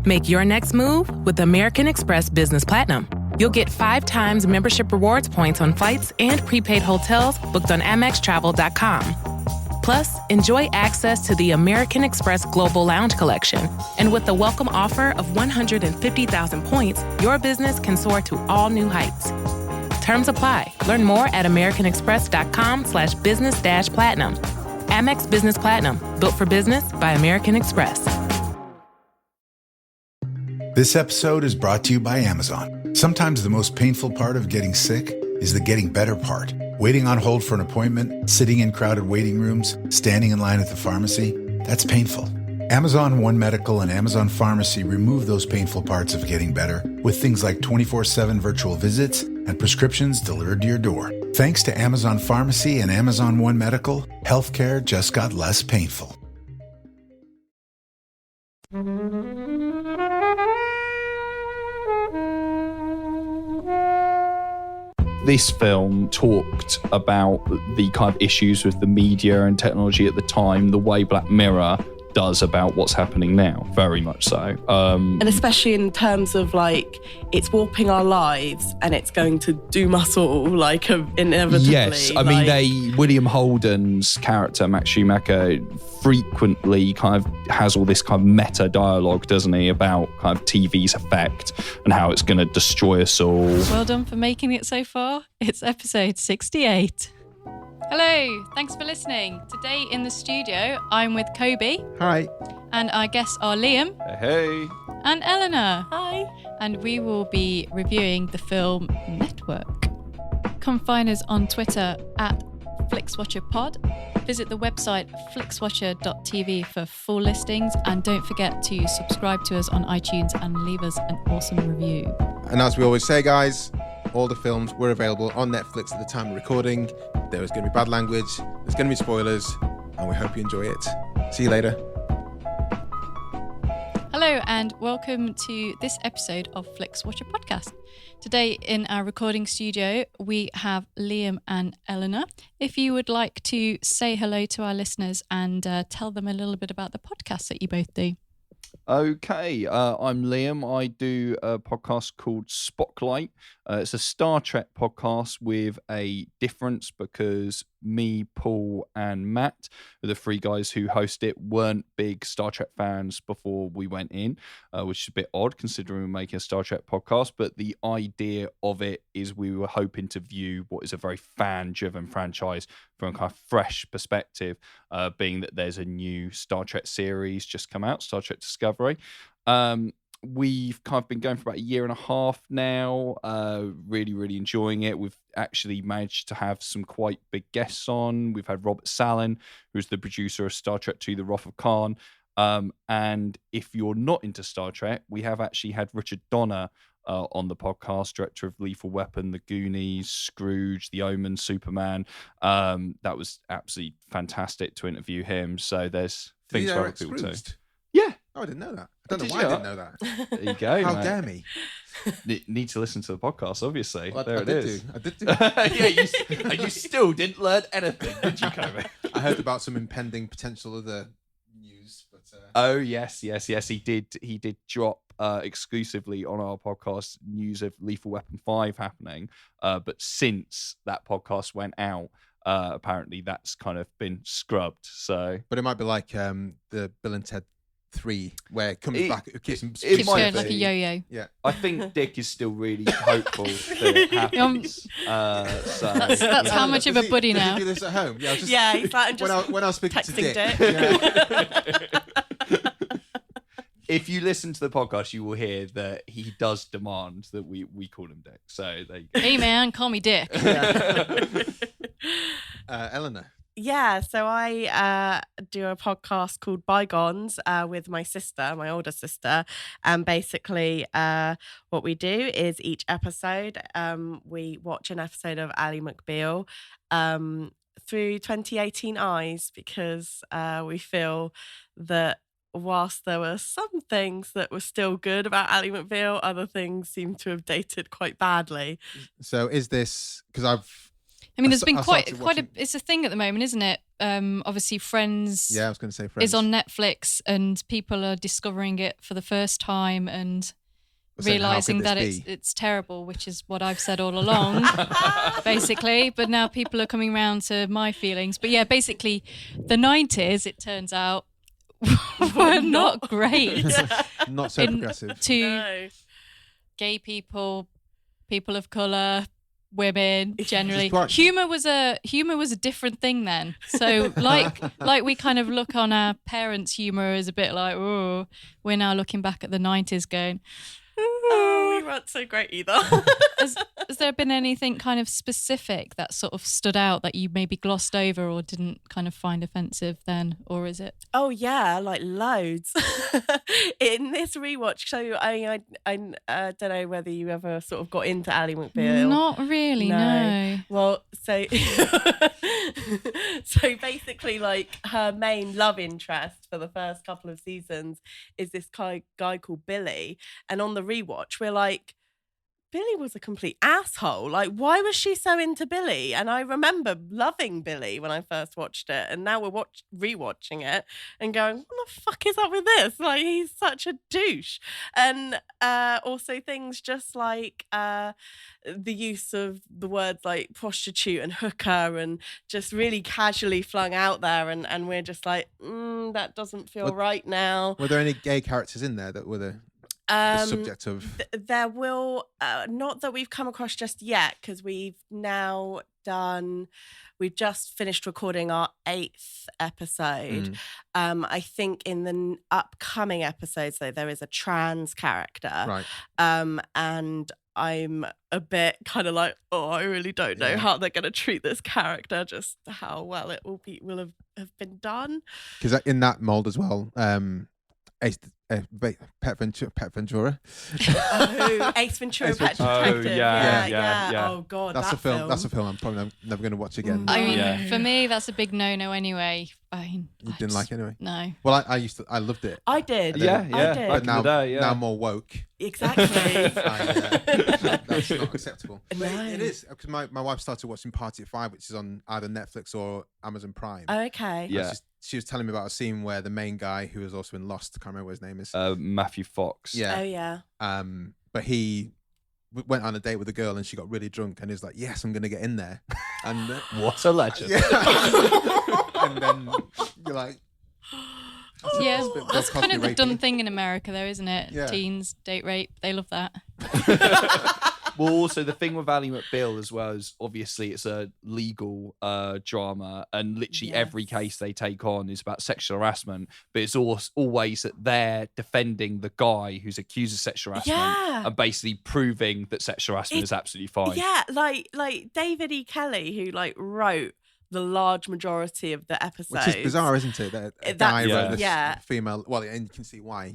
Make your next move with American Express Business Platinum. You'll get 5 times membership rewards points on flights and prepaid hotels booked on AmexTravel.com. Plus, enjoy access to the American Express Global Lounge Collection. And with the welcome offer of 150,000 points, your business can soar to all new heights. Terms apply. Learn more at americanexpress.com/business-platinum. Amex Business Platinum. Built for business by American Express. This episode is brought to you by Amazon. Sometimes the most painful part of getting sick is the getting better part. Waiting on hold for an appointment, sitting in crowded waiting rooms, standing in line at the pharmacy, that's painful. Amazon One Medical and Amazon Pharmacy remove those painful parts of getting better with things like 24/7 virtual visits and prescriptions delivered to your door. Thanks to Amazon Pharmacy and Amazon One Medical, healthcare just got less painful. This film talked about the kind of issues with the media and technology at the time, the way Black Mirror does about what's happening now, very much so. And especially in terms of like, it's warping our lives and it's going to doom us all, like inevitably. Yes, I mean, William Holden's character, Max Schumacher, frequently kind of has all this kind of meta dialogue, doesn't he, about kind of TV's effect and how it's going to destroy us all. Well done for making it so far. It's episode 68. Hello, thanks for listening. Today in the studio, I'm with Kobe. Hi. And our guests are Liam. Hey. And Eleanor. Hi. And we will be reviewing the film Network. Come find us on Twitter at FlixWatcherPod. Visit the website flixwatcher.tv for full listings. And don't forget to subscribe to us on iTunes and leave us an awesome review. And as we always say, guys, all the films were available on Netflix at the time of recording. There was going to be bad language, there's going to be spoilers, and we hope you enjoy it. See you later. Hello and welcome to this episode of Flixwatcher Podcast. Today in our recording studio, we have Liam and Eleanor. If you would like to say hello to our listeners and tell them a little bit about the podcast that you both do. Okay, I'm Liam. I do a podcast called Spocklight. It's a Star Trek podcast with a difference because me, Paul, and Matt, the 3 guys who host it, weren't big Star Trek fans before we went in, which is a bit odd considering we're making a Star Trek podcast. But the idea of it is we were hoping to view what is a very fan-driven franchise from a kind of fresh perspective, being that there's a new Star Trek series just come out, Star Trek Discovery. We've kind of been going for about a year and a half now, really, really enjoying it. We've actually managed to have some quite big guests on. We've had Robert Sallin, who's the producer of Star Trek II, The Wrath of Khan. And if you're not into Star Trek, we have actually had Richard Donner on the podcast, director of Lethal Weapon, The Goonies, Scrooge, The Omen, Superman. That was absolutely fantastic to interview him. So there's things for other people too. Yeah. Oh, I didn't know that. I don't know why I didn't know that. There you go. How mate. dare me? Need to listen to the podcast, obviously. Well, there I it did is. I did do. Yeah, you still didn't learn anything, did you, Kobe? I heard about some impending potential other news, but Oh yes. He did drop exclusively on our podcast news of Lethal Weapon 5 happening. But since that podcast went out, apparently that's kind of been scrubbed. So, but it might be like the Bill and Ted 3, where it comes back. It keeps Keeps going like a yo-yo. Yeah, I think Dick is still really hopeful that it happens. So That's how much of a buddy does now. he do this at home? Yeah, He's like, when I was speaking to texting Dick. Dick. Yeah. if you listen to the podcast, you will hear that he does demand that we call him Dick. So there you go. Hey man, call me Dick. Eleanor. Yeah, so I do a podcast called Bygones with my sister, my older sister. And basically what we do is each episode, we watch an episode of Ally McBeal through 2018 eyes, because we feel that whilst there were some things that were still good about Ally McBeal, other things seem to have dated quite badly. So is this, because I mean, there's been I quite started a. watching- It's a thing at the moment, isn't it? Obviously, Friends. Yeah, I was going to say Friends. Is on Netflix, and people are discovering it for the first time and We're saying, how realizing could that this it's terrible, which is what I've said all along, basically. But now people are coming around to my feelings. But yeah, basically, the 90s, it turns out, were not great Not so progressive. to No. gay people, people of color, women generally. It's quite- Humor was a different thing then. So like we kind of look on our parents' humor as a bit like, oh, we're now looking back at the 90s going, Oh, we weren't so great either. has there been anything kind of specific that sort of stood out that you maybe glossed over or didn't kind of find offensive then, or is it? Oh yeah, like loads. In this rewatch, so I don't know whether you ever sort of got into Ally McBeal. Not really, no. Well, so so basically, like her main love interest for the first couple of seasons is this guy called Billy, and on the rewatch, we're like, Billy was a complete asshole. Like, why was she so into Billy? And I remember loving Billy when I first watched it, and now we're rewatching it and going, what the fuck is up with this? Like, he's such a douche. And also things just like the use of the words like prostitute and hooker, and just really casually flung out there, and we're just like, that doesn't feel right now. Were there any gay characters in there that were the subject of? There will not that we've come across just yet, because we've just finished recording our 8th episode. I think in the upcoming episodes, though, there is a trans character, Right. And I'm a bit kind of like, oh, I really don't know how they're going to treat this character, just how well it will have been done. Because in that mold as well, Pet Ventura. Oh, Ace Ventura, Pet Detective. Yeah. Oh God, That's that a film. That's a film I'm probably never going to watch again. I mean, Yeah. for me, that's a big no-no anyway. You didn't like it anyway? No. Well, I loved it. I did. Yeah, I did. back But in now, the day, yeah. now more woke. Exactly. That's not acceptable. But No. it is, because my wife started watching Party at 5, which is on either Netflix or Amazon Prime. Okay. Yeah. She was telling me about a scene where the main guy, who was also in Lost, I can't remember what his name is. Matthew Fox. Yeah. Oh yeah. But he went on a date with a girl and she got really drunk and he was like, yes, I'm going to get in there. And What a legend. yeah. And then you're like, Yeah, it's a bit that's Bill kind of the Cosby done rapey. thing in America, though, isn't it? Yeah. Teens, date rape, they love that. Well, also the thing with Ally McBeal as well is obviously it's a legal drama, and literally every case they take on is about sexual harassment. But it's always that they're defending the guy who's accused of sexual harassment and basically proving that sexual harassment is absolutely fine. Yeah, like David E. Kelly, who like wrote the large majority of the episodes. which is bizarre, isn't it? That a guy wrote this female. Well, and you can see why.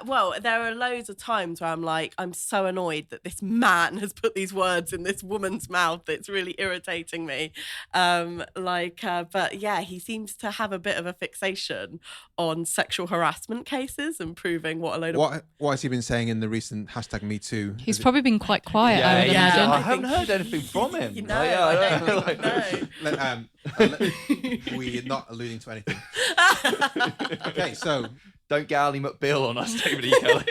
Well, there are loads of times where I'm like, I'm so annoyed that this man has put these words in this woman's mouth. It's really irritating me. But yeah, he seems to have a bit of a fixation on sexual harassment cases and proving what a load of... What has he been saying in the recent #MeToo? He's probably been quite quiet, I would imagine. I haven't heard anything from him. You know, I don't think no. We're not alluding to anything. Okay, so Don't get Ally McBeal on us, David E. Kelly.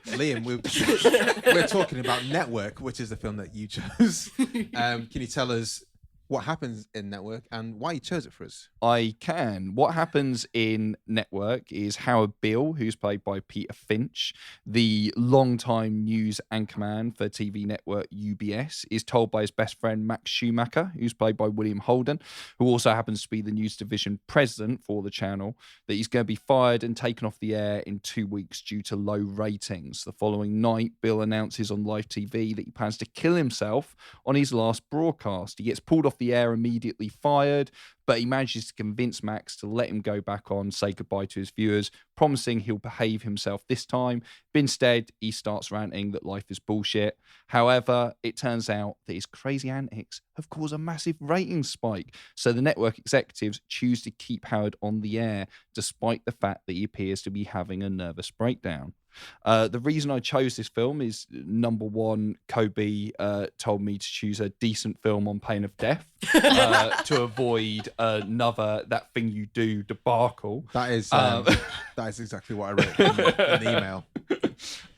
Liam, we're talking about Network, which is the film that you chose. Can you tell us what happens in Network and why you chose it for us? I can. What happens in Network is Howard Beale, who's played by Peter Finch, the longtime news anchorman for TV network UBS, is told by his best friend Max Schumacher, who's played by William Holden, who also happens to be the news division president for the channel, that he's going to be fired and taken off the air in 2 weeks due to low ratings. The following night, Bill announces on live TV that he plans to kill himself on his last broadcast. He gets pulled off the air, immediately fired, but he manages to convince Max to let him go back on, say goodbye to his viewers, promising he'll behave himself this time. But instead, he starts ranting that life is bullshit. However, it turns out that his crazy antics have caused a massive ratings spike. So the network executives choose to keep Howard on the air, despite the fact that he appears to be having a nervous breakdown. The reason I chose this film is, number one, Kobe told me to choose a decent film on pain of death to avoid another That Thing You Do debacle. That is exactly what I wrote in the email.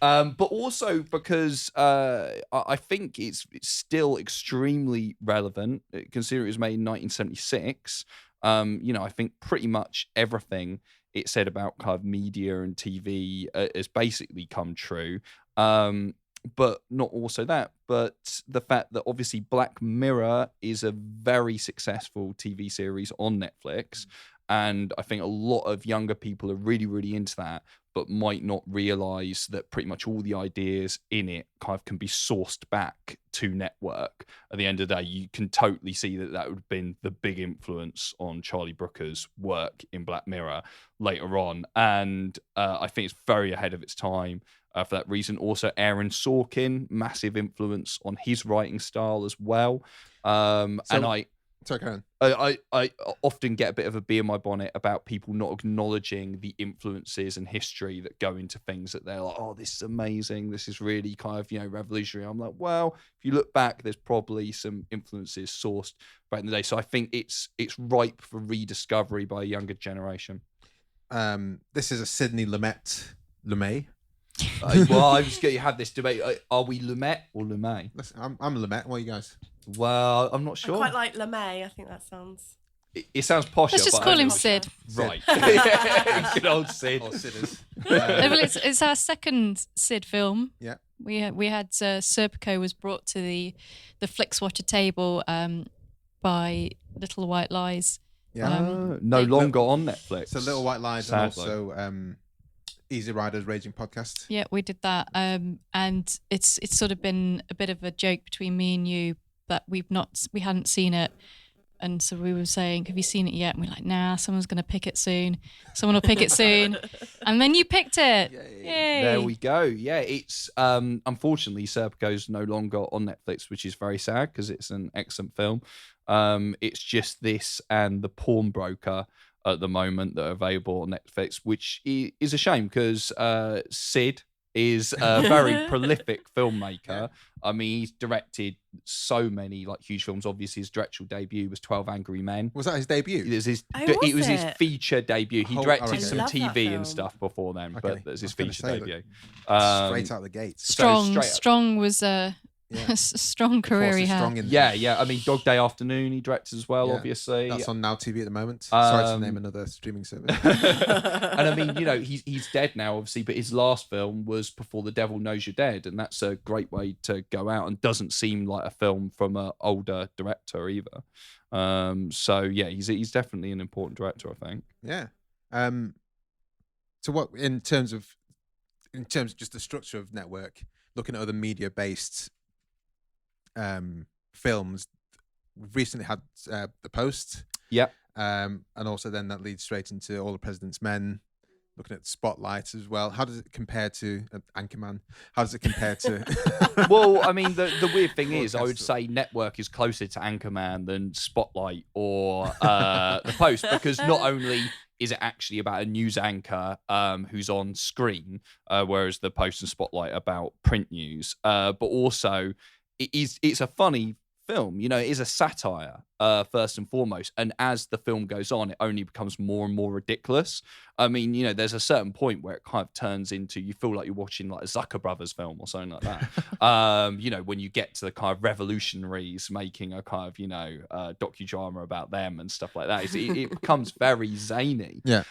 But also because I think it's still extremely relevant, considering it was made in 1976. I think pretty much everything it said about kind of media and TV has basically come true. But not also that, but the fact that obviously Black Mirror is a very successful TV series on Netflix. And I think a lot of younger people are really, really into that, but might not realize that pretty much all the ideas in it kind of can be sourced back to network. At the end of the day, you can totally see that would have been the big influence on Charlie Brooker's work in Black Mirror later on. And I think it's very ahead of its time for that reason. Also, Aaron Sorkin, massive influence on his writing style as well. Sorry, Karen. I often get a bit of a bee in my bonnet about people not acknowledging the influences and history that go into things that they're like, oh, this is amazing. This is really kind of, revolutionary. I'm like, well, if you look back, there's probably some influences sourced back in the day. So I think it's ripe for rediscovery by a younger generation. This is a Sidney Lumet. Well, I was going to have this debate. Are we Lumet or Lumet? Listen, I'm Lumet. What are you guys? Well, I'm not sure. I quite like LeMay. I think that sounds... It sounds posher. Let's just call him Sid. Right. Good old Sid. Or Sidders. Well, it's our second Sid film. Yeah. We had Serpico was brought to the Flixwatcher table by Little White Lies. Yeah. No longer on Netflix. So Little White Lies, sadly. and also Easy Riders Raging Podcast. Yeah, we did that. And it's sort of been a bit of a joke between me and you that we hadn't seen it. And so we were saying, have you seen it yet? And we're like, nah, someone's going to pick it soon. Someone will pick it soon. And then you picked it. Yay. There we go. Yeah, it's unfortunately Serpico's no longer on Netflix, which is very sad because it's an excellent film. It's just this and The Pawnbroker at the moment that are available on Netflix, which is a shame because Sid is a very prolific filmmaker. Yeah. I mean, he's directed so many huge films. Obviously, his directorial debut was 12 Angry Men. Was that his debut? It was his feature debut. He directed some TV and film. Stuff before then, Okay. but that's his feature debut. Straight out the gates. Strong was a strong career he had. Yeah. I mean, Dog Day Afternoon he directed as well, obviously. That's on Now TV at the moment. Sorry to name another streaming service. And I mean, he's dead now, obviously, but his last film was Before the Devil Knows You're Dead, and that's a great way to go out and doesn't seem like a film from an older director either. So yeah, he's definitely an important director, I think. Yeah. So what in terms of just the structure of network, looking at other media-based films, we've recently had The Post. Yeah. And also then that leads straight into All the President's Men, looking at Spotlight as well. How does it compare to Anchorman? How does it compare to... Well, I mean, the weird thing is, I would say Network is closer to Anchorman than Spotlight or The Post, because not only is it actually about a news anchor who's on screen, whereas The Post and Spotlight are about print news, but also it's a funny film. It is a satire first and foremost, and as the film goes on, it only becomes more and more ridiculous. I mean, there's a certain point where it kind of turns into, you feel like you're watching like a Zucker Brothers film or something like that. When you get to the kind of revolutionaries making a kind of docudrama about them and stuff like that, it becomes very zany. Yeah.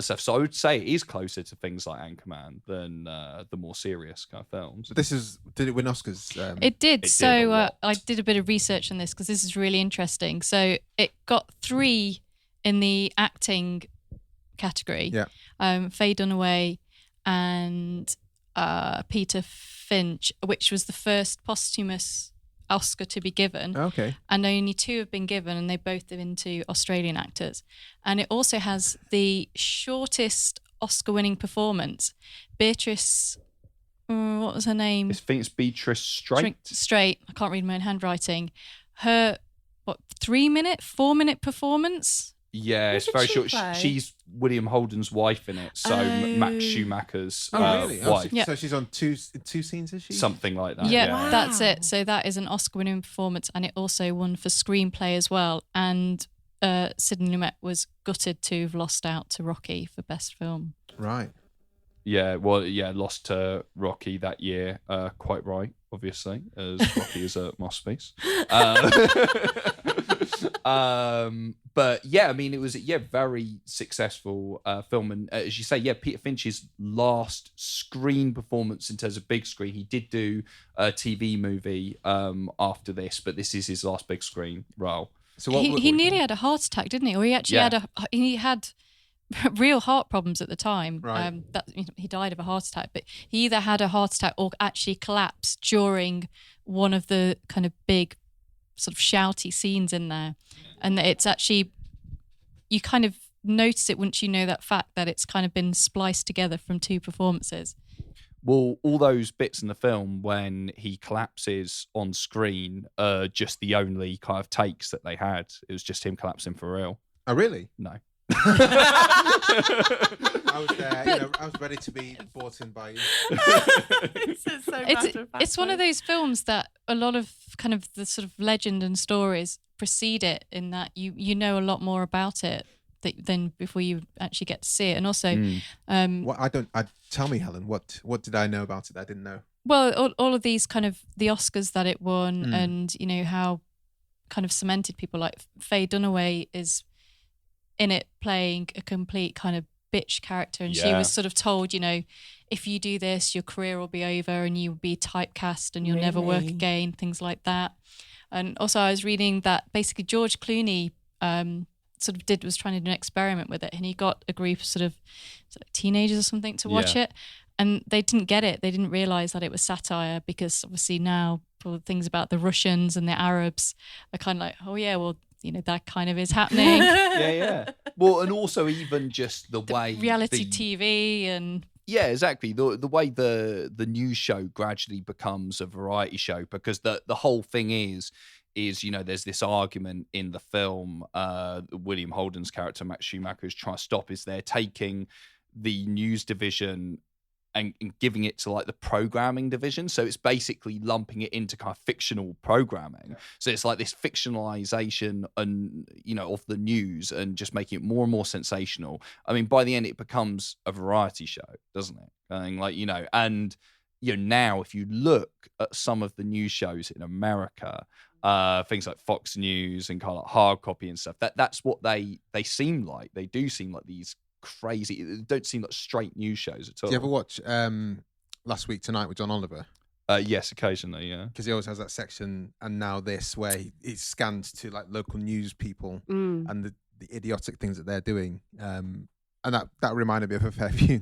So I would say it is closer to things like Anchorman than the more serious kind of films. But did it win Oscars? It did. So I did a bit of research on this because this is really interesting. So it got 3 in the acting category. Yeah. Faye Dunaway and Peter Finch, which was the first posthumous Oscar to be given. Okay. And only 2 have been given, and they both have been to Australian actors. And it also has the shortest Oscar-winning performance. Beatrice, what was her name? I think it's Beatrice Straight. Straight. I can't read my own handwriting. Her 4-minute performance Yeah, it's very short. She's William Holden's wife in it, so Max Schumacher's really? wife. So she's on two scenes, is she? Something like that. Yeah, Yeah. that's it. So that is an Oscar-winning performance, and it also won for screenplay as well. And Sidney Lumet was gutted to have lost out to Rocky for best film. Right. Yeah, well, lost to Rocky that year. Quite right, obviously, as Rocky is a masterpiece. But yeah, I mean, it was very successful film, and as you say, Peter Finch's last screen performance in terms of big screen. He did do a TV movie after this, but this is his last big screen role. So he nearly had a heart attack, didn't he? Or he actually had real heart problems at the time. Right. He died of a heart attack, but he either had a heart attack or actually collapsed during one of the kind of big sort of shouty scenes in there. And it's actually, you kind of notice it once you know that fact, that it's kind of been spliced together from two performances. Well, all those bits in the film when he collapses on screen are just the only kind of takes that they had. It was just him collapsing for real. Oh, really? No. I was there, I was ready to be bought in by you. It's one of those films that a lot of kind of the sort of legend and stories precede it, in that you know a lot more about it than before you actually get to see it. And also, tell me, Helen, what did I know about it that I didn't know? Well, all of these kind of the Oscars that it won, and how kind of cemented people like Faye Dunaway is in it playing a complete kind of bitch character, and she was sort of told, if you do this, your career will be over and you'll be typecast and you'll never work again, things like that. And also I was reading that basically George Clooney was trying to do an experiment with it, and he got a group of sort of teenagers or something to watch it, and they didn't get it. They didn't realise that it was satire, because obviously now all the things about the Russians and the Arabs are kind of like, oh yeah, well, that kind of is happening. Yeah. Well, and also even just the way reality TV and yeah, exactly. The way the news show gradually becomes a variety show, because the whole thing is there's this argument in the film. William Holden's character Max Schumacher is trying to stop. Is they're taking the news division and giving it to like the programming division. So it's basically lumping it into kind of fictional programming. So it's like this fictionalization and, of the news, and just making it more and more sensational. I mean, by the end, it becomes a variety show, doesn't it? And now if you look at some of the news shows in America, things like Fox News and kind of like Hard Copy and stuff, that's what they seem like. They do seem like these crazy, they don't seem like straight news shows at all. Do you ever watch Last Week Tonight with John Oliver? Yes, occasionally, yeah. Because he always has that section, and now this, where he scans to like local news people and the idiotic things that they're doing. And that reminded me of a fair few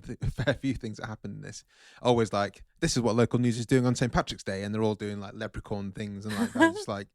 things that happened in this. Always like, this is what local news is doing on St. Patrick's Day, and they're all doing like leprechaun things and like that. It's like,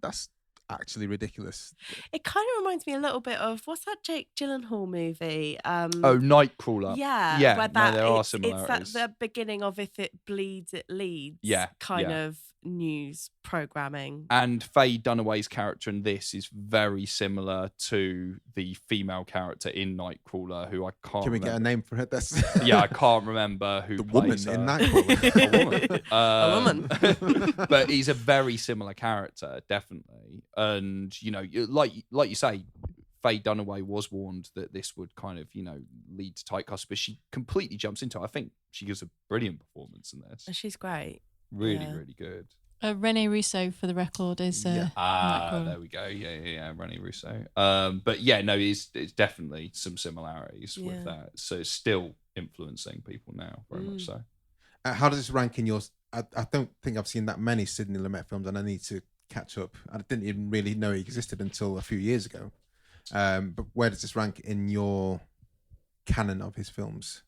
that's actually ridiculous. It kind of reminds me a little bit of, what's that Jake Gyllenhaal movie? Nightcrawler. Yeah. Where there are similarities. It's the beginning of If It Bleeds, It Leads. Kind of news programming. And Faye Dunaway's character in this is very similar to the female character in Nightcrawler, who I can't. Can we remember. Get a name for it? That's I can't remember who the plays woman her. in Nightcrawler. A woman. But he's a very similar character, definitely. And like you say, Faye Dunaway was warned that this would kind of lead to typecast, but she completely jumps into it. I think she gives a brilliant performance in this. She's great. Really, really good. Rene Russo, for the record, is there we go. Yeah, Rene Russo. But it's definitely some similarities with that. So it's still influencing people now, very much so. How does this rank in yours? I don't think I've seen that many Sidney Lumet films, and I need to catch up. I didn't even really know he existed until a few years ago. But where does this rank in your canon of his films?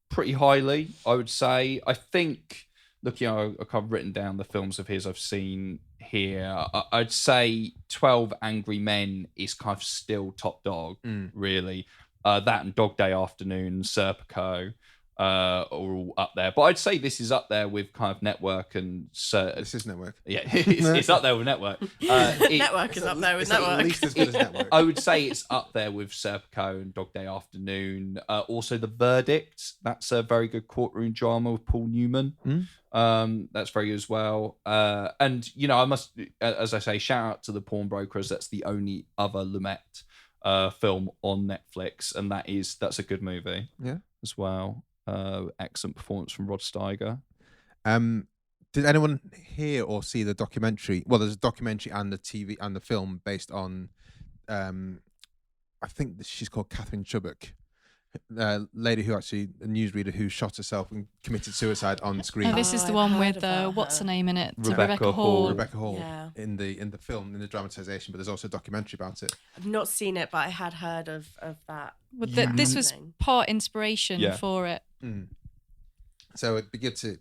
Pretty highly, I would say. I think, looking, I've kind of written down the films of his I've seen here. I'd say 12 Angry Men is kind of still top dog, really. That and Dog Day Afternoon, Serpico. are all up there. But I'd say this is up there with kind of Network and This is Network. Yeah, it's up there with Network. Network is up there with Network. At least as good as Network. I would say it's up there with Serpico and Dog Day Afternoon. Also, The Verdict. That's a very good courtroom drama with Paul Newman. That's very good as well. And I must, as I say, shout out to The Pawnbrokers. That's the only other Lumet film on Netflix, and that's a good movie. Yeah, as well. Excellent performance from Rod Steiger. Did anyone hear or see the documentary? Well, there's a documentary and the TV and the film based on, I think she's called Catherine Chubbuck, a lady a newsreader who shot herself and committed suicide on screen. This is the one with what's her name in it? Rebecca Hall. Rebecca Hall in the film, in the dramatization, but there's also a documentary about it. I've not seen it, but I had heard of that. Well, this was part inspiration for it. So it'd be good to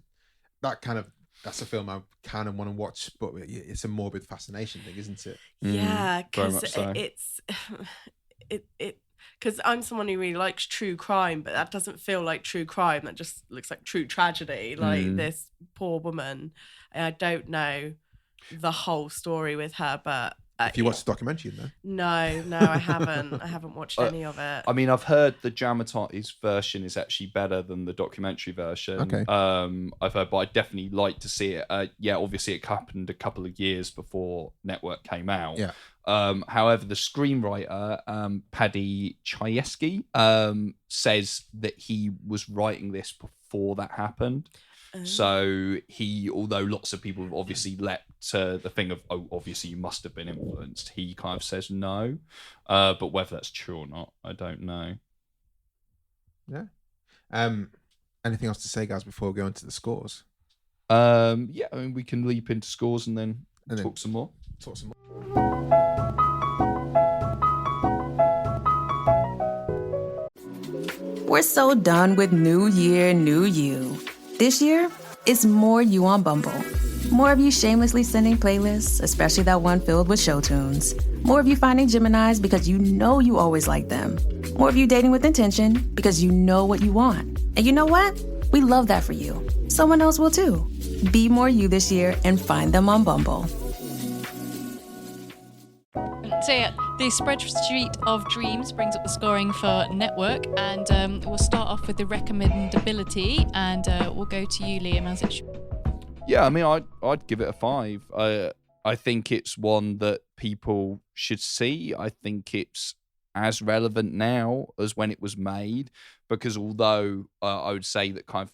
that's a film I kind of want to watch, but it's a morbid fascination thing, isn't it? Yeah, because so. it's because I'm someone who really likes true crime, but that doesn't feel like true crime. That just looks like true tragedy. Like this poor woman. I don't know the whole story with her, but if you watched the documentary, no, I haven't. I haven't watched any of it. I mean, I've heard the dramatized version is actually better than the documentary version. Okay. I've heard, but I'd definitely like to see it. Obviously, it happened a couple of years before Network came out. Yeah. However, the screenwriter, Paddy Chayefsky, says that he was writing this before that happened. So although lots of people have obviously leapt to the thing of, obviously you must have been influenced, he kind of says no. But whether that's true or not, I don't know. Yeah. Anything else to say, guys, before we go into the scores? I mean, we can leap into scores and then talk some more. We're so done with New Year, New You. This year, it's more you on Bumble. More of you shamelessly sending playlists, especially that one filled with show tunes. More of you finding Geminis because you know you always like them. More of you dating with intention because you know what you want. And you know what? We love that for you. Someone else will too. Be more you this year and find them on Bumble. So the spreadsheet of dreams brings up the scoring for Network, and we'll start off with the recommendability, and we'll go to you, Liam, as it should. Yeah, I mean, I'd give it a 5. I think it's one that people should see. I think it's as relevant now as when it was made, because although I would say that kind of,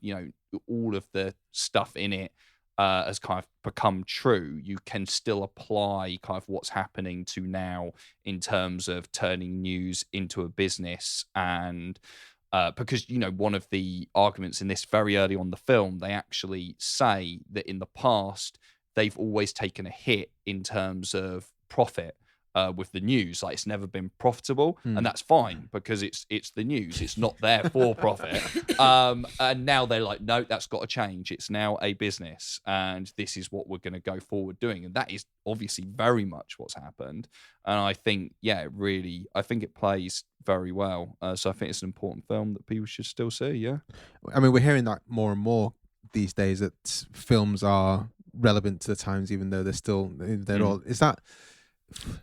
all of the stuff in it has kind of become true, you can still apply kind of what's happening to now in terms of turning news into a business. And because, one of the arguments in this very early on the film, they actually say that in the past, they've always taken a hit in terms of profit with the news. Like, it's never been profitable, and that's fine because it's the news. It's not there for profit. And now they're like, no, that's got to change. It's now a business, and this is what we're going to go forward doing. And that is obviously very much what's happened. And I think, I think it plays very well. So I think it's an important film that people should still see. Yeah. I mean, we're hearing that more and more these days, that films are relevant to the times, even though they're all. Is that?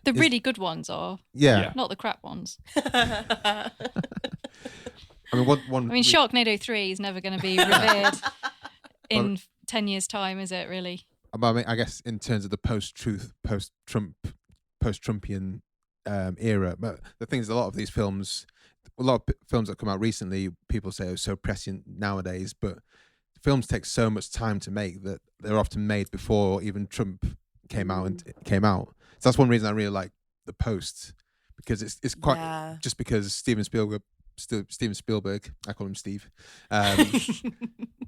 The really good ones are. Yeah. Not the crap ones. I mean, Sharknado 3 is never going to be revered in 10 years' time, is it, really? I mean, I guess in terms of the post-Trumpian era, but the thing is, a lot of films that come out recently, people say are so prescient nowadays, but films take so much time to make that they're often made before even Trump came out. So that's one reason I really like The Post, because it's quite just because Steven Spielberg, I call him Steve.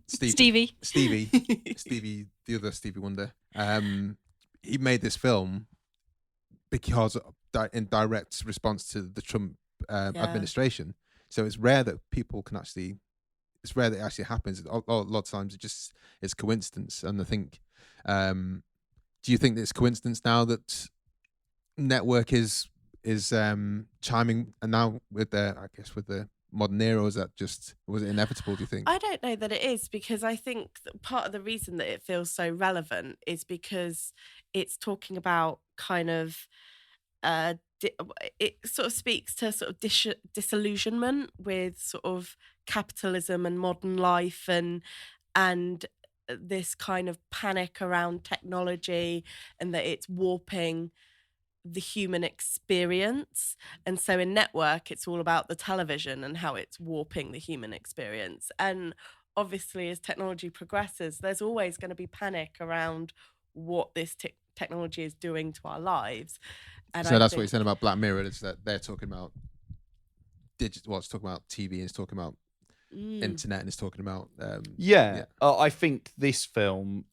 Stevie, the other Stevie Wonder. He made this film because in direct response to the Trump administration. So it's rare that people can actually. It's rare that it actually happens. A lot of times it's coincidence. And I think, do you think that it's coincidence now that Network is chiming, and now with the modern era, or was it inevitable, do you think? I don't know that it is, because I think that part of the reason that it feels so relevant is because it's talking about kind of it sort of speaks to sort of disillusionment with sort of capitalism and modern life, and this kind of panic around technology, and that it's warping the human experience. And so in Network, it's all about the television and how it's warping the human experience. And obviously, as technology progresses, there's always going to be panic around what this technology is doing to our lives. And so that's what you're saying about Black Mirror, is that they're talking about digital. Well, it's talking about TV, and it's talking about internet, and it's talking about I think this film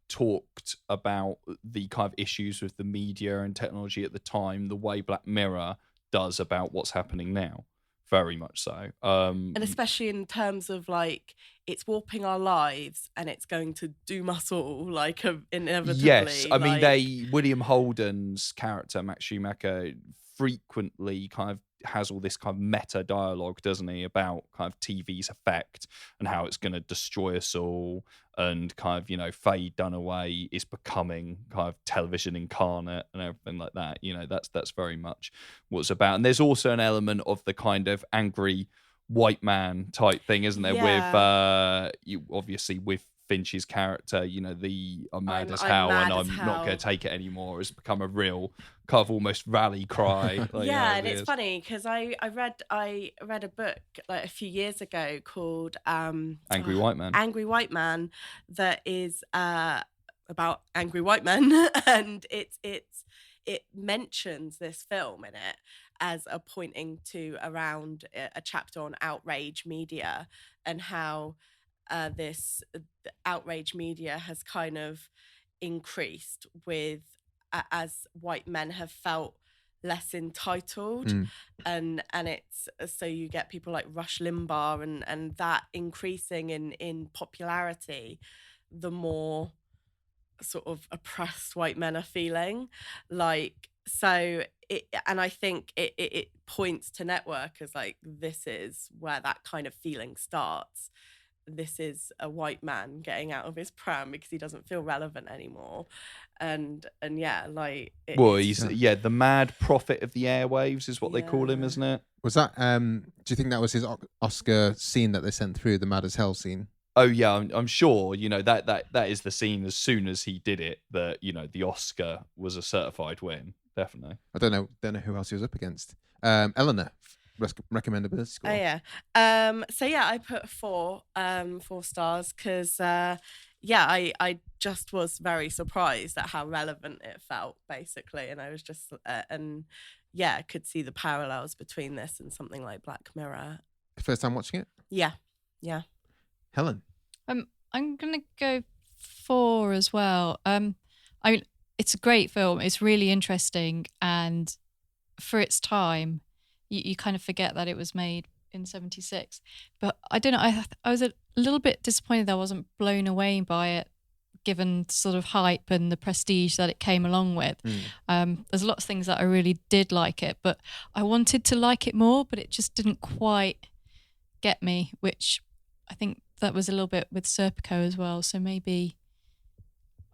talked about the kind of issues with the media and technology at the time the way Black Mirror does about what's happening now, very much so, and especially in terms of like it's warping our lives and it's going to doom us all, like inevitably. Yes, I mean William Holden's character Max Schumacher frequently kind of has all this kind of meta dialogue, doesn't he, about kind of TV's effect and how it's going to destroy us all, and kind of, Faye Dunaway is becoming kind of television incarnate and everything like that. That's very much what it's about. And there's also an element of the kind of angry white man type thing, isn't there? Yeah. With obviously with Finch's character, the I'm mad as I'm hell mad and as I'm hell. not going to take it anymore has become a real kind of almost rally cry. And it's funny because I read a book like a few years ago called Angry White Man. Angry White Man, that is about angry white men, and it mentions this film in it as a pointing to around a chapter on outrage media, and how this outrage media has kind of increased with as white men have felt less entitled, and it's so you get people like Rush Limbaugh and that increasing in popularity the more sort of oppressed white men are feeling. And I think it points to Network as like, this is where that kind of feeling starts. This is a white man getting out of his pram because he doesn't feel relevant anymore, and he's the mad prophet of the airwaves is what they call him, isn't it? Was that do you think that was his Oscar scene that they sent through, the mad as hell scene? Oh yeah, I'm sure. That is the scene. As soon as he did it, that the Oscar was a certified win. Definitely. I don't know who else he was up against. Eleanor, recommendability score. Oh yeah. I put 4 stars because I just was very surprised at how relevant it felt, basically, and I was just could see the parallels between this and something like Black Mirror. First time watching it? Yeah. Helen? I'm gonna go 4 as well. It's a great film. It's really interesting, and for its time, you kind of forget that it was made in 1976. But I don't know. I was a little bit disappointed that I wasn't blown away by it, given sort of hype and the prestige that it came along with. There's lots of things that I really did like it, but I wanted to like it more, but it just didn't quite get me, which I think that was a little bit with Serpico as well. So maybe,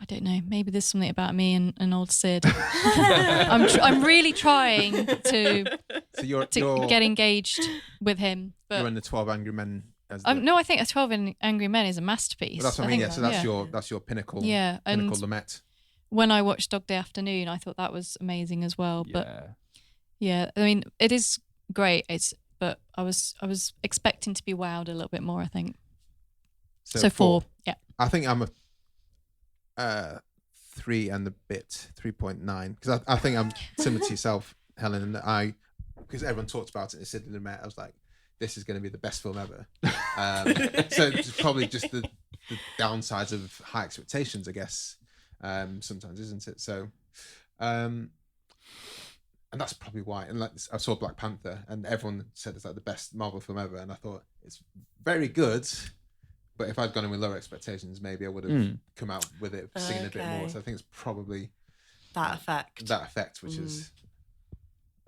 I don't know, maybe there's something about me and old Sid. I'm really trying to get engaged with him. But you're in the 12 Angry Men. No, I think 12 Angry Men is a masterpiece. Well, that's what I mean. Yeah, so that's your pinnacle. Yeah, pinnacle Lumet. When I watched Dog Day Afternoon, I thought that was amazing as well. But yeah, I mean, it is great. But I was expecting to be wowed a little bit more, I think. So 4. Yeah. I think I'm a 3 and a bit, 3.9, because I think I'm similar to yourself, Helen, and because everyone talked about it in Sidney Lumet, I was like, this is going to be the best film ever. So it's probably just the downsides of high expectations, I guess, sometimes, isn't it? So, and that's probably why. And like, I saw Black Panther, and everyone said it's like the best Marvel film ever, and I thought it's very good. But if I'd gone in with lower expectations, maybe I would have come out with it singing a bit more. So I think it's probably that effect, which is...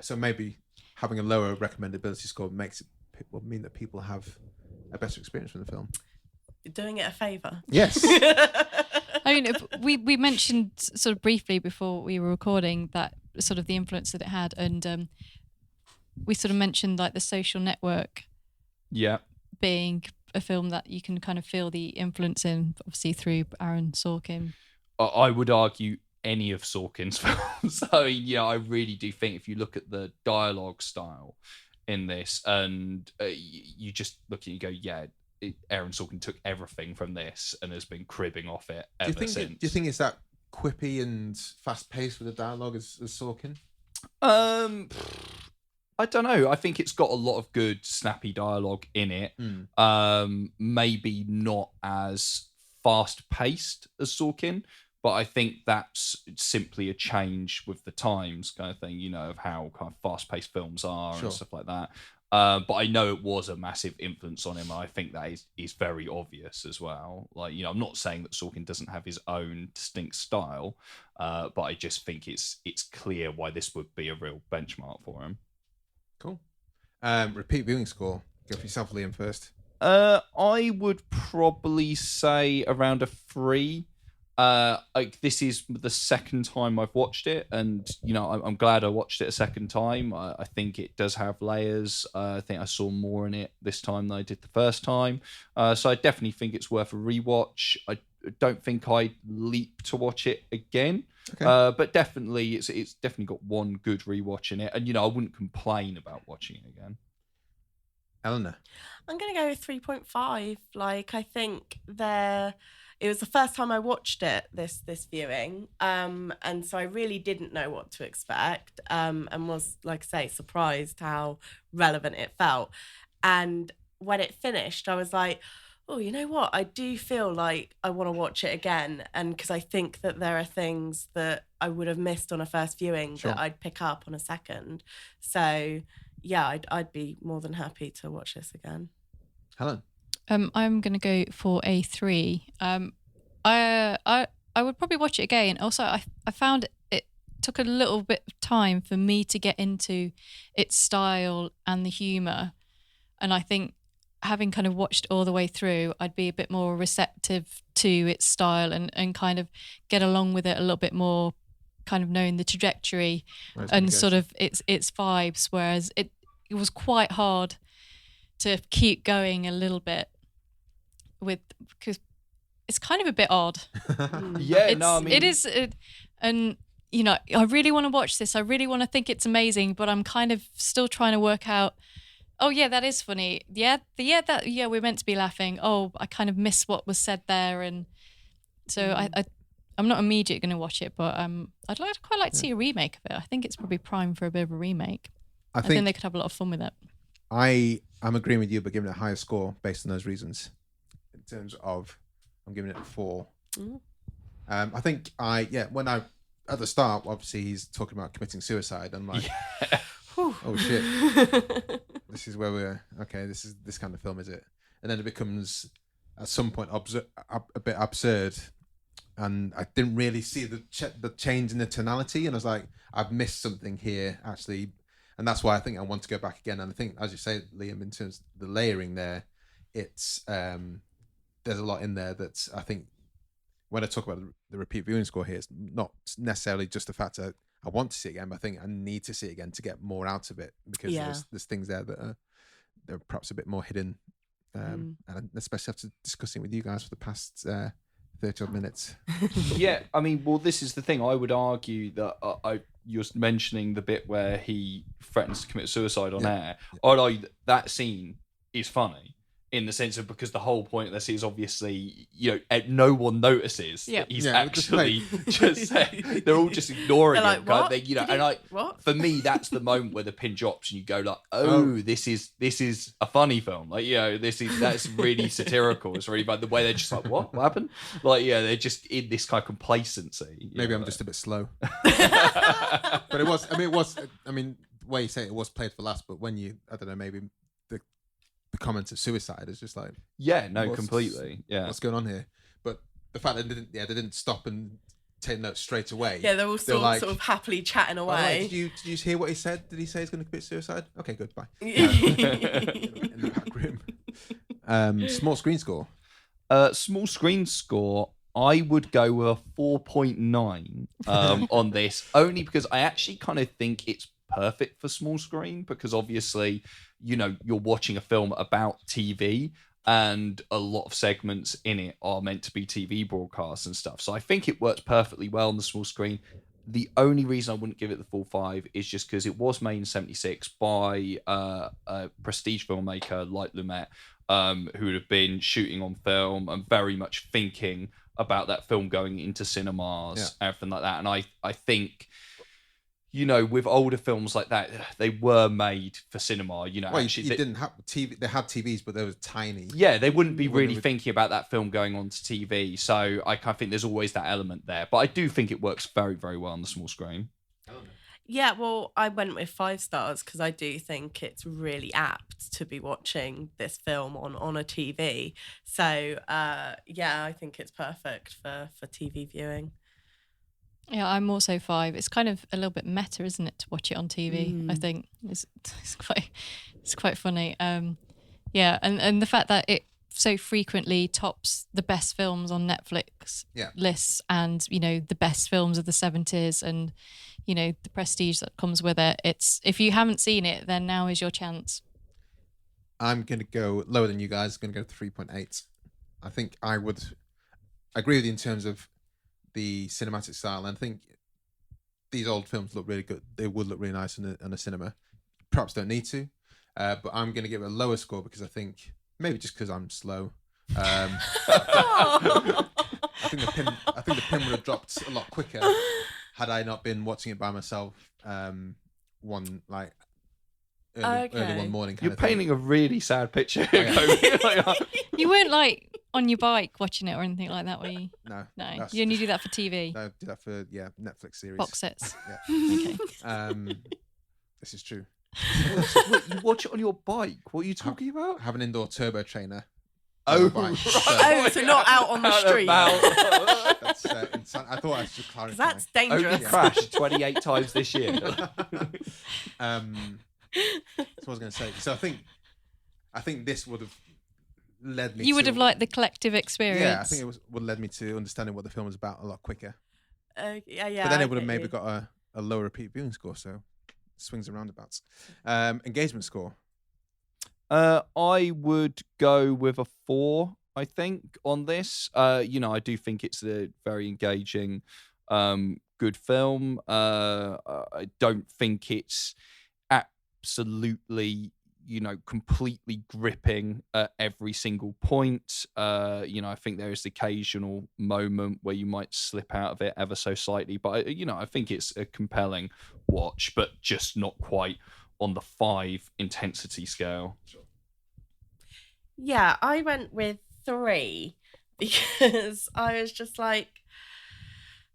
So maybe having a lower recommendability score makes it will mean that people have a better experience from the film. You're doing it a favour. Yes. I mean, we mentioned sort of briefly before we were recording that sort of the influence that it had, and we sort of mentioned like The Social Network. Yeah. Being a film that you can kind of feel the influence in, obviously through Aaron Sorkin. I would argue any of Sorkin's films. I mean, yeah, I really do think if you look at the dialogue style in this, and you just look at it, you go, yeah, Aaron Sorkin took everything from this and has been cribbing off it ever since. Do you think it's that quippy and fast paced with the dialogue as Sorkin? I don't know. I think it's got a lot of good snappy dialogue in it. Maybe not as fast paced as Sorkin, but I think that's simply a change with the times kind of thing, of how kind of fast paced films are and stuff like that. But I know it was a massive influence on him. And I think that is very obvious as well. Like, I'm not saying that Sorkin doesn't have his own distinct style, but I just think it's clear why this would be a real benchmark for him. Cool. Repeat viewing score. Go for yourself, Liam, first. I would probably say around a 3. This is the second time I've watched it, and I'm glad I watched it a second time. I think it does have layers. I think I saw more in it this time than I did the first time. So I definitely think it's worth a rewatch. I don't think I'd leap to watch it again. Okay. But definitely, it's definitely got one good rewatch in it, and I wouldn't complain about watching it again. Eleanor, I'm going to go with 3.5. Like, I think it was the first time I watched it this viewing, and so I really didn't know what to expect, and was, like I say, surprised how relevant it felt. And when it finished, I was like, oh, you know what? I do feel like I want to watch it again, and because I think that there are things that I would have missed on a first viewing that I'd pick up on a second. So, yeah, I'd be more than happy to watch this again. Helen? I'm going to go for a 3. I would probably watch it again. Also, I found it took a little bit of time for me to get into its style and the humour, and I think having kind of watched all the way through, I'd be a bit more receptive to its style and kind of get along with it a little bit more, kind of knowing the trajectory and sort of its vibes, whereas it was quite hard to keep going a little bit because it's kind of a bit odd. It is, and I really want to watch this. I really want to think it's amazing, but I'm kind of still trying to work out. Oh yeah, that is funny. We're meant to be laughing. Oh, I kind of miss what was said there, and so I'm not immediately going to watch it, but I'd quite like to see a remake of it. I think it's probably prime for a bit of a remake. I think they could have a lot of fun with it. I'm agreeing with you, but giving it a higher score based on those reasons. In terms of, I'm giving it a 4. I think when at the start, obviously he's talking about committing suicide. I'm like, oh shit, this is where we're okay. This kind of film, is it? And then it becomes at some point a bit absurd, and I didn't really see the change in the tonality, and I was like, I've missed something here actually, and that's why I think I want to go back again. And I think, as you say, Liam, in terms of the layering there, it's there's a lot in there that I think when I talk about the repeat viewing score here, it's not necessarily just the fact that I want to see it again, but I think I need to see it again to get more out of it, because there's things there that are perhaps a bit more hidden, and especially after discussing with you guys for the past 30 odd minutes. Yeah, I mean, well, this is the thing. I would argue that you're mentioning the bit where he threatens to commit suicide on air. I'd argue that scene is funny, in the sense of, because the whole point of this is obviously, no one notices that he's actually just saying, they're all just ignoring him. What? What? For me, that's the moment where the pin drops and you go like, this is a funny film. Like, that's really satirical. It's really bad. The way they're just like, what happened? Like, they're just in this kind of complacency. Maybe I'm just a bit slow. But it was, the way you say it was played for laughs, but when I don't know, maybe the comments of suicide is just like, completely. Yeah. What's going on here? But the fact that they didn't stop and take notes straight away. Yeah, they're all sort of happily chatting away. Did you hear what he said? Did he say he's going to commit suicide? Okay, good, bye. In the back room. Small screen score. Small screen score, I would go with a 4.9 on this, only because I actually kind of think it's perfect for small screen, because obviously, you're watching a film about TV, and a lot of segments in it are meant to be TV broadcasts and stuff. So I think it works perfectly well on the small screen. The only reason I wouldn't give it the full 5 is just because it was made in 76 by a prestige filmmaker like Lumet, who would have been shooting on film and very much thinking about that film going into cinemas, everything like that. And I think, with older films like that, they were made for cinema. Well, actually, didn't have TV. They had TVs, but they were tiny. Yeah, they wouldn't be really thinking about that film going on to TV. So I kind of think there's always that element there. But I do think it works very, very well on the small screen. Yeah, well, I went with 5 stars because I do think it's really apt to be watching this film on a TV. So, I think it's perfect for TV viewing. Yeah, I'm also 5. It's kind of a little bit meta, isn't it, to watch it on TV? I think it's quite funny. And the fact that it so frequently tops the best films on Netflix lists, and the best films of the 70s, and the prestige that comes with it. It's, if you haven't seen it, then now is your chance. I'm going to go lower than you guys. I'm going to go 3.8. I think I would agree with you in terms of the cinematic style, and I think these old films look really good. They would look really nice in a cinema. Perhaps don't need to, but I'm going to give it a lower score because I think, maybe just because I'm slow. I think the pin would have dropped a lot quicker had I not been watching it by myself. Early one morning. You're painting a really sad picture. You weren't on your bike watching it or anything like that, were you? No. You only do that for TV. No, do that for Netflix series. Box sets. Yeah. Okay. This is true. You watch it on your bike? What are you talking about? Have an indoor turbo trainer. Oh, so not out on the street. That's insane. I thought I should clarify. That's dangerous. Only crashed 28 times this year. So I was going to say. So I think this would have led me. You would have liked the collective experience. Yeah, I think it would have led me to understanding what the film was about a lot quicker. Yeah. But then it would have maybe got a lower repeat viewing score. So swings and roundabouts. Engagement score. I would go with a 4, I think, on this. I do think it's a very engaging, good film. I don't think it's absolutely, completely gripping at every single point. I think there is the occasional moment where you might slip out of it ever so slightly. But, I think it's a compelling watch, but just not quite on the 5 intensity scale. Yeah, I went with 3 because I was just like,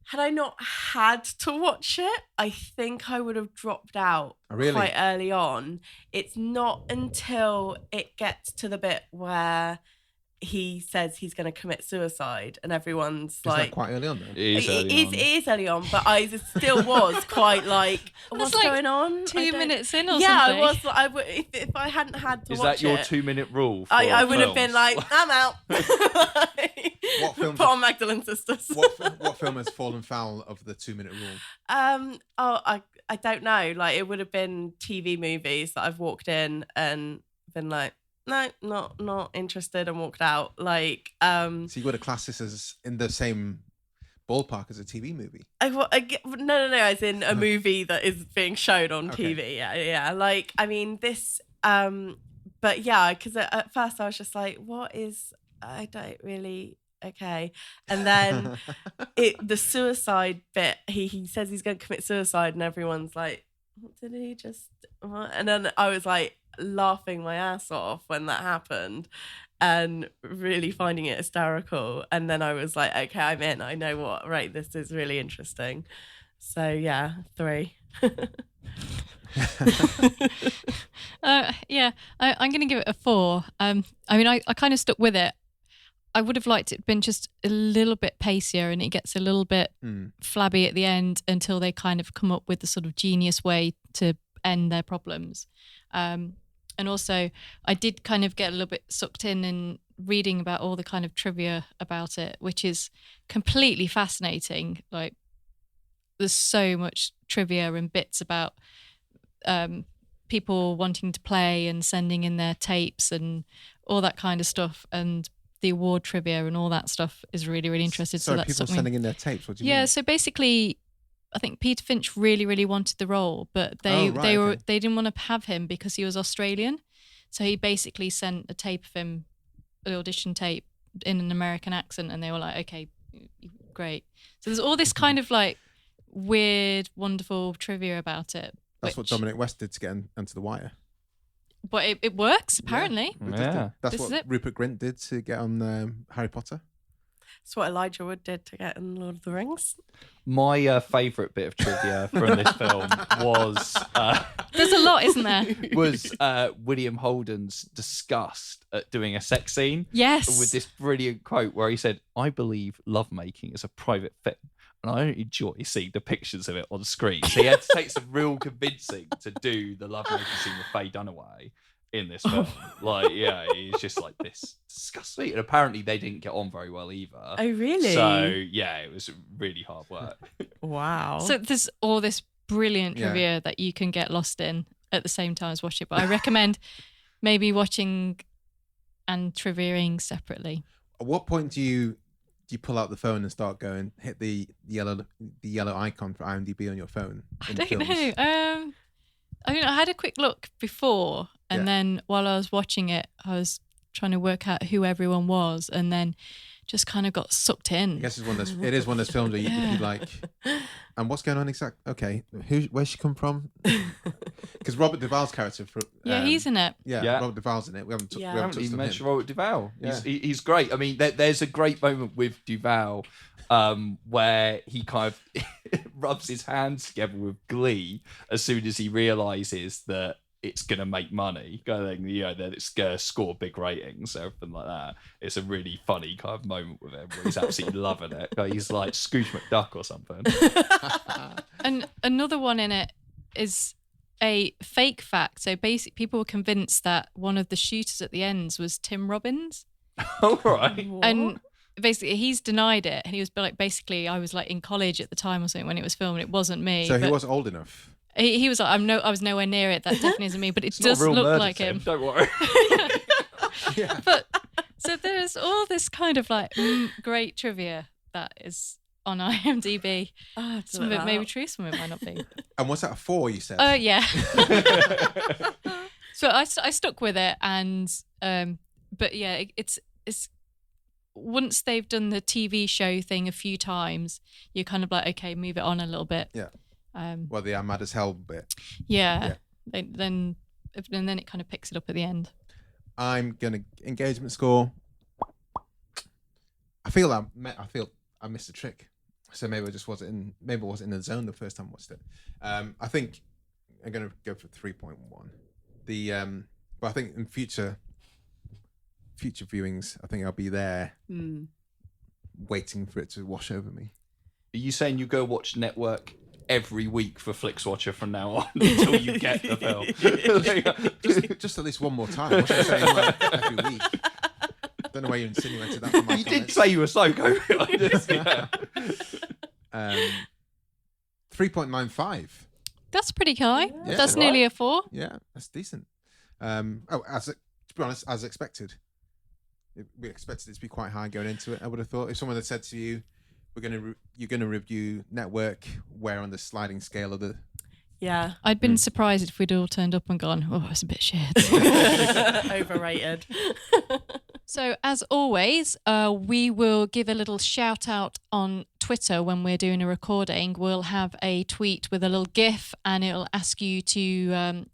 had I not had to watch it, I think I would have dropped out quite early on. It's not until it gets to the bit where he says he's going to commit suicide and everyone's Is that quite early on though? It is early on, but I still was quite like, what's going on? 2 minutes in or something? Yeah, I was. If I hadn't had to Is watch that your it, 2-minute rule? For I would have films? been like, I'm out. What film? Put on Magdalene Sisters. What film has fallen foul of the 2-minute rule? I don't know. Like, it would have been TV movies that I've walked in and been like, no, not interested, and walked out. Like, so you would have classed this as in the same ballpark as a TV movie? No, as in a movie that is being shown on TV. Yeah. Like, I mean, this, but yeah, because at first I was just like, I don't really, okay. And then the suicide bit, he says he's going to commit suicide, and everyone's like, what did he just, what? And then I was like, laughing my ass off when that happened and really finding it hysterical. And then I was like, okay, I'm in. I know what, right, this is really interesting. So yeah, 3. I'm going to give it a 4. I kind of stuck with it. I would have liked it been just a little bit pacier, and it gets a little bit flabby at the end until they kind of come up with the sort of genius way to end their problems. And also, I did kind of get a little bit sucked in reading about all the kind of trivia about it, which is completely fascinating. Like, there's so much trivia and bits about people wanting to play and sending in their tapes and all that kind of stuff, and the award trivia and all that stuff is really, really interesting. So that's people sending in their tapes. What do you mean? Yeah, so basically, I think Peter Finch really, really wanted the role, but they didn't want to have him because he was Australian. So he basically sent a tape of him, an audition tape in an American accent, and they were like, "Okay, great." So there's all this kind of like weird, wonderful trivia about it. That's what Dominic West did to get onto The Wire. But it works, apparently. Yeah. That's what Rupert Grint did to get on Harry Potter. That's what Elijah Wood did to get in Lord of the Rings. My favourite bit of trivia from this film was... There's a lot, isn't there? Was William Holden's disgust at doing a sex scene. Yes. With this brilliant quote where he said, "I believe lovemaking is a private thing, and I don't enjoy seeing depictions of it on screen." So he had to take some real convincing to do the lovemaking scene with Faye Dunaway in this film. Like, yeah, he's just like, "This disgusts me." And apparently they didn't get on very well either. Oh, really? So, yeah, it was really hard work. Wow. So there's all this brilliant trivia that you can get lost in at the same time as watch it. But I recommend maybe watching and triviaing separately. At what point do you pull out the phone and start going, hit the yellow icon for IMDb on your phone? I don't know. I mean, I had a quick look before, and then while I was watching it, I was trying to work out who everyone was, and then just kind of got sucked in. I guess it is one of those films where you like, and what's going on exactly? Okay, where's she come from? Because Robert Duvall's character, he's in it. Yeah, Robert Duvall's in it. We haven't even mentioned Robert Duvall. Yeah. He's great. I mean, there's a great moment with Duvall where he kind of rubs his hands together with glee as soon as he realizes that it's going to make money, going, that it's going to score big ratings, everything like that. It's a really funny kind of moment with him where he's absolutely loving it. He's like Scrooge McDuck or something. And another one in it is a fake fact. So basically, people were convinced that one of the shooters at the ends was Tim Robbins. All right. What? And basically, he's denied it. And he was like, basically, I was like in college at the time or something when it was filmed. It wasn't me. So he was old enough. He was like, I was nowhere near it. That definitely isn't me, but it It's not does a real look murder, like Tim, him. Don't worry. But so there's all this kind of like great trivia that is on IMDb. Some of it may be true, some of it might not be. And what's that, a 4 you said? Yeah. So I stuck with it, and but yeah, it's once they've done the TV show thing a few times, you're kind of like, okay, move it on a little bit. Yeah. Well, the I'm mad as hell bit. Yeah. Then it kind of picks it up at the end. I'm gonna engagement score. I feel I missed a trick, so maybe I wasn't in the zone the first time I watched it. I think I'm gonna go for 3.1. But I think in future viewings, I think I'll be there, waiting for it to wash over me. Are you saying you go watch Network every week for Flixwatcher from now on until you get the film? just at least one more time. What should I say? Like, every week. Don't know why you insinuated that. From my You comments. did say you were so go. 3.95. That's pretty high. Yeah. That's nearly a 4. Yeah, that's decent. To be honest, as expected. We expected it to be quite high going into it. I would have thought if someone had said to you, you're gonna review Network, where on the sliding scale of the... Yeah. I'd been surprised if we'd all turned up and gone, oh, it's a bit shit. Overrated. So as always, we will give a little shout out on Twitter when we're doing a recording. We'll have a tweet with a little GIF, and it'll ask you to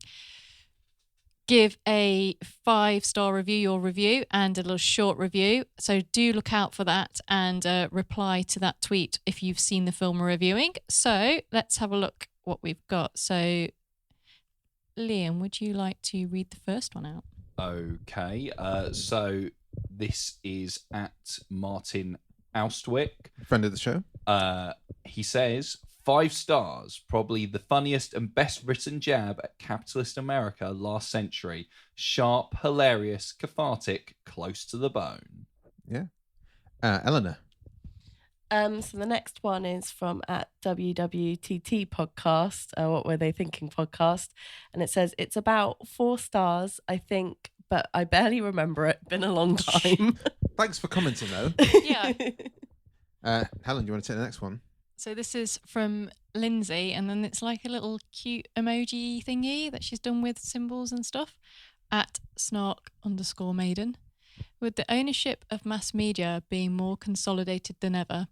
give a 5-star review, your review, and a little short review. So do look out for that and reply to that tweet if you've seen the film we're reviewing. So let's have a look what we've got. So Liam, would you like to read the first one out? Okay, so This is at Martin Austwick. Friend of the show. He says, 5 stars, probably the funniest and best written jab at capitalist America last century. Sharp, hilarious, cathartic, close to the bone. Yeah. Eleanor. So the next one is from at WWTT podcast, What Were They Thinking podcast. And it says, it's about 4 stars, I think, but I barely remember it. Been a long time. Thanks for commenting, though. Yeah. Helen, do you want to take the next one? So this is from Lindsay, and then it's like a little cute emoji thingy that she's done with symbols and stuff, at snark_maiden. With the ownership of mass media being more consolidated than ever,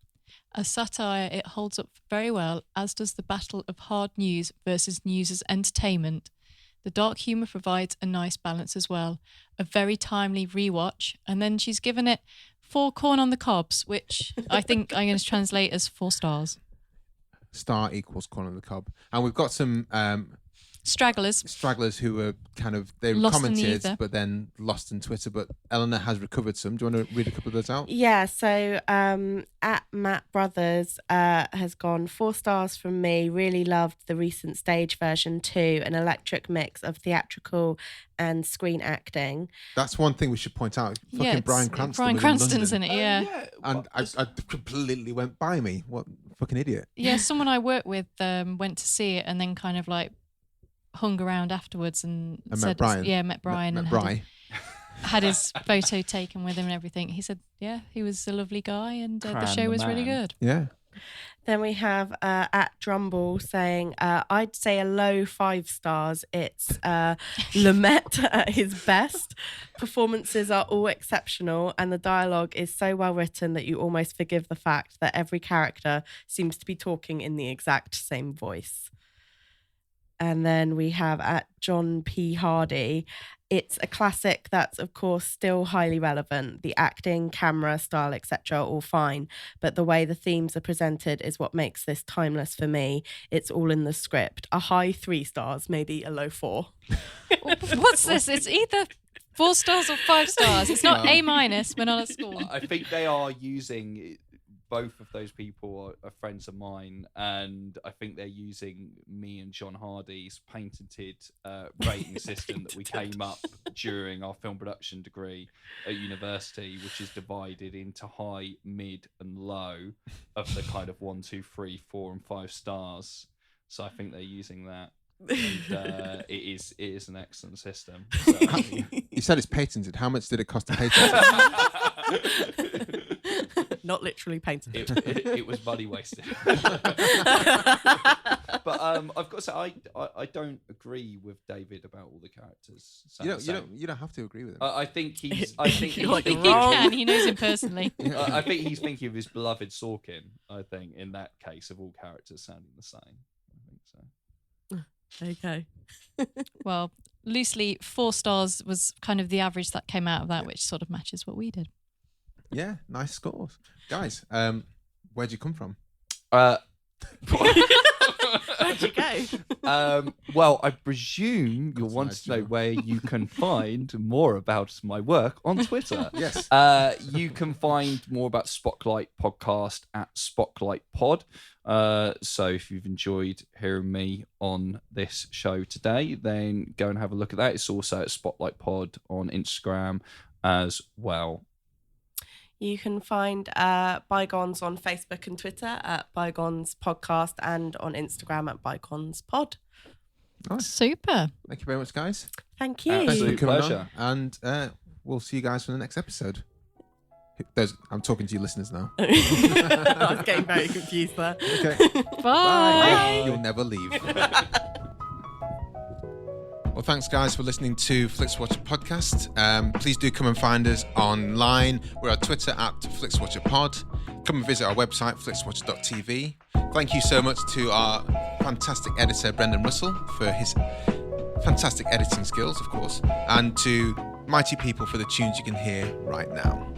as satire it holds up very well, as does the battle of hard news versus news as entertainment. The dark humour provides a nice balance as well. A very timely rewatch, and then she's given it 4 corn on the cobs, which I think I'm going to translate as 4 stars. Star equals corn on the cob. And we've got some stragglers who were they Lost commented in but then lost in Twitter, but Eleanor has recovered some. Do you want to read a couple of those out? Yeah, so at Matt Brothers has gone 4 stars from me. Really loved the recent stage version too, an electric mix of theatrical and screen acting. That's one thing we should point out. Fucking Bryan Cranston. Bryan was Cranston's in London. it, yeah. And I completely went by me. What fucking idiot. Yeah, someone I work with went to see it and then kind of like hung around afterwards and said, met Brian. Yeah, met Brian. Met and Brian. had his photo taken with him and everything. He said, yeah, he was a lovely guy and the show was really good. Yeah. Then we have at Drumble saying, I'd say a low 5 stars. It's Lumet at his best. Performances are all exceptional and the dialogue is so well written that you almost forgive the fact that every character seems to be talking in the exact same voice. And then we have at John P. Hardy, it's a classic that's, of course, still highly relevant. The acting, camera, style, etc. all fine. But the way the themes are presented is what makes this timeless for me. It's all in the script. A high 3 stars, maybe a low 4. What's this? It's either 4 stars or 5 stars. It's not A-. We're not at school. I think they are using... Both of those people are friends of mine, and I think they're using me and John Hardy's patented rating system that we came up during our film production degree at university, which is divided into high, mid, and low of the kind of 1, 2, 3, 4, and 5 stars. So I think they're using that. And it is an excellent system. So, you said it's patented. How much did it cost to patent? Not literally painted. It was money wasted. But I've got to say, I don't agree with David about all the characters. You don't have to agree with him. I think he's. I think he can. He knows him personally. I think he's thinking of his beloved Sorkin. I think in that case of all characters sounding the same. I think so. Okay. Well, loosely 4 stars was kind of the average that came out of that, which sort of matches what we did. Yeah, nice scores. Guys, where'd you come from? Where'd you go? Well, I presume you'll want to know where you can find more about my work on Twitter. Yes. You can find more about Spocklight podcast at Spocklight Pod. So if you've enjoyed hearing me on this show today, then go and have a look at that. It's also at Spotlight Pod on Instagram as well. You can find Bygones on Facebook and Twitter at Bygones Podcast and on Instagram at Bygones Pod. Nice. Super. Thank you very much, guys. Thank you. Thanks for coming pleasure. on. And we'll see you guys for the next episode. I'm talking to you listeners now. I was getting very confused there. Okay. Bye. Bye. You'll never leave. Well, thanks, guys, for listening to Flixwatcher podcast. Please do come and find us online. We're on Twitter at FlixWatcherPod. Come and visit our website, flixwatcher.tv. Thank you so much to our fantastic editor, Brendan Russell, for his fantastic editing skills, of course, and to Mighty People for the tunes you can hear right now.